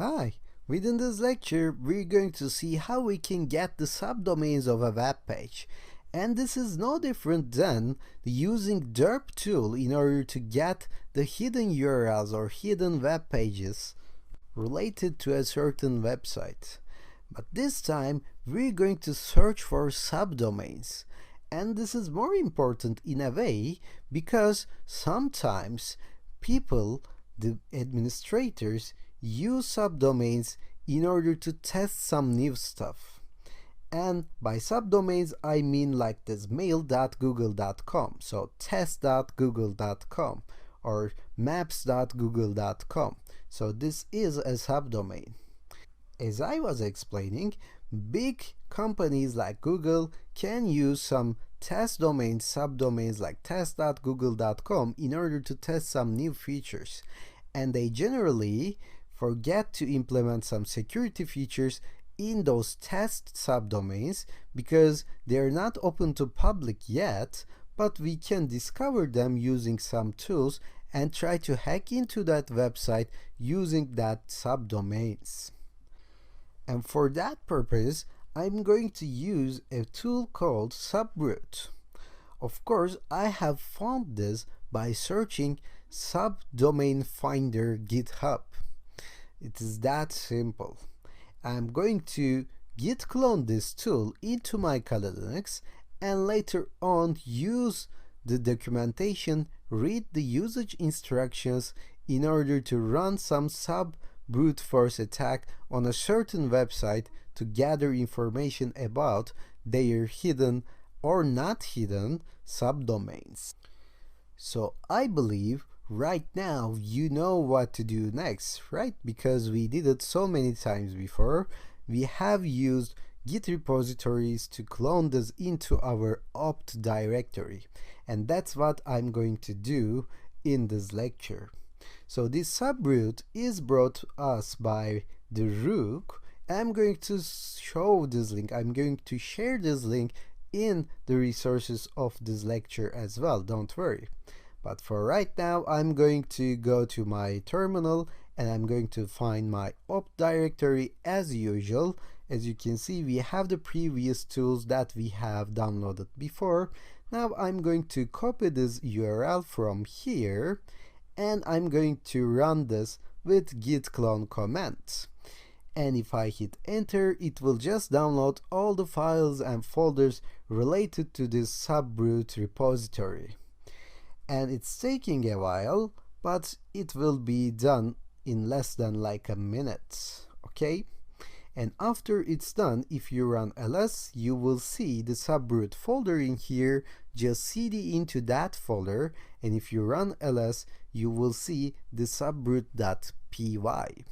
Hi, within this lecture we're going to see how we can get the subdomains of a web page. And this is no different than using derp tool in order to get the hidden URLs or hidden web pages related to a certain website. But this time we're going to search for subdomains. And this is more important in a way because sometimes people, the administrators, use subdomains in order to test some new stuff. And by subdomains I mean like this mail.google.com, so test.google.com or maps.google.com. So this is a subdomain. As I was explaining, big companies like Google can use some test domains, subdomains like test.google.com in order to test some new features. And they generally forget to implement some security features in those test subdomains because they're not open to public yet, but we can discover them using some tools and try to hack into that website using that subdomains. And for that purpose, I'm going to use a tool called subroot. Of course, I have found this by searching subdomain finder GitHub. It is that simple. I'm going to git clone this tool into my Kali Linux and later on use the documentation, read the usage instructions in order to run some brute force attack on a certain website to gather information about their hidden or not hidden subdomains. So I believe right now you know what to do next, right? Because we did it so many times before. We have used Git repositories to clone this into our opt directory, and that's what I'm going to do in this lecture. So this subroot is brought to us by the Rook. I'm going to show this link. I'm going to share this link in the resources of this lecture as well, don't worry. But for right now, I'm going to go to my terminal and I'm going to find my opt directory as usual. As you can see, we have the previous tools that we have downloaded before. Now I'm going to copy this URL from here and I'm going to run this with git clone command. And if I hit enter, it will just download all the files and folders related to this subroot repository. And it's taking a while, but it will be done in less than like a minute, okay? And after it's done, if you run ls, you will see the subroot folder in here. Just cd into that folder, and if you run ls, you will see the subroot.py.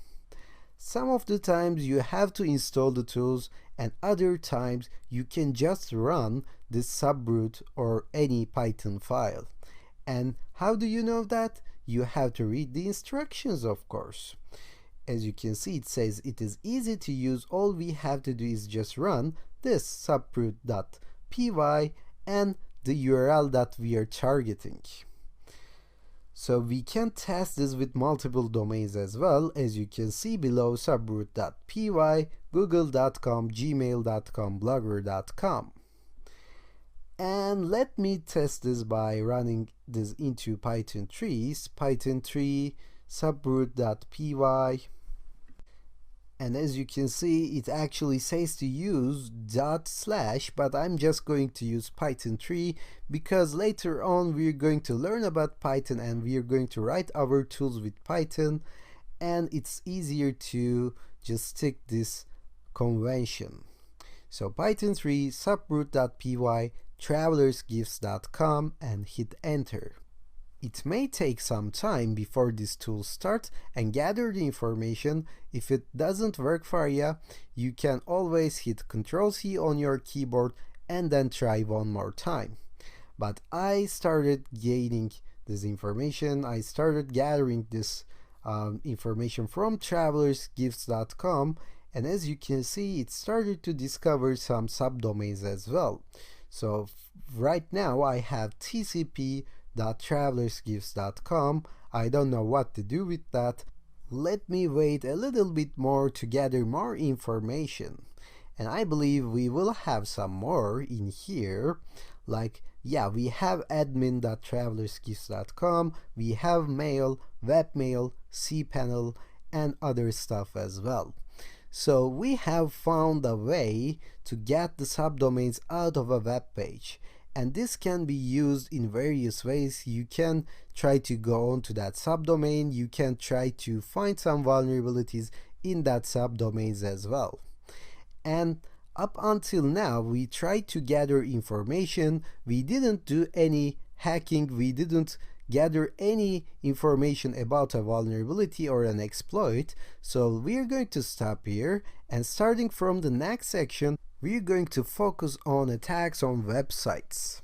Some of the times you have to install the tools, and other times you can just run this subroot or any Python file. And how do you know that? You have to read the instructions, of course. As you can see, it says it is easy to use. All we have to do is just run this subroot.py and the URL that we are targeting. So we can test this with multiple domains as well. As you can see below, subroot.py, google.com, gmail.com, blogger.com. And let me test this by running this into Python 3, Python 3 subroot.py. And as you can see, it actually says to use /, but I'm just going to use Python 3 because later on we're going to learn about Python and we're going to write our tools with Python, and it's easier to just stick this convention. So Python 3 subroot.py travelersgifts.com and hit enter. It may take some time before this tool starts and gather the information. If it doesn't work for you, you can always hit Ctrl+C on your keyboard and then try one more time. But I started gaining this information. I started gathering this information from travelersgifts.com, and as you can see, it started to discover some subdomains as well. So right now I have tcp.travelersgifts.com. I don't know what to do with that. Let me wait a little bit more to gather more information. And I believe we will have some more in here. Like, yeah, we have admin.travelerskis.com, we have mail, webmail, cpanel, and other stuff as well. So we have found a way to get the subdomains out of a web page. And this can be used in various ways. You can try to go onto that subdomain. You can try to find some vulnerabilities in that subdomains as well. And up until now, we tried to gather information. We didn't do any hacking. We didn't gather any information about a vulnerability or an exploit. So we're going to stop here, and starting from the next section, we're going to focus on attacks on websites.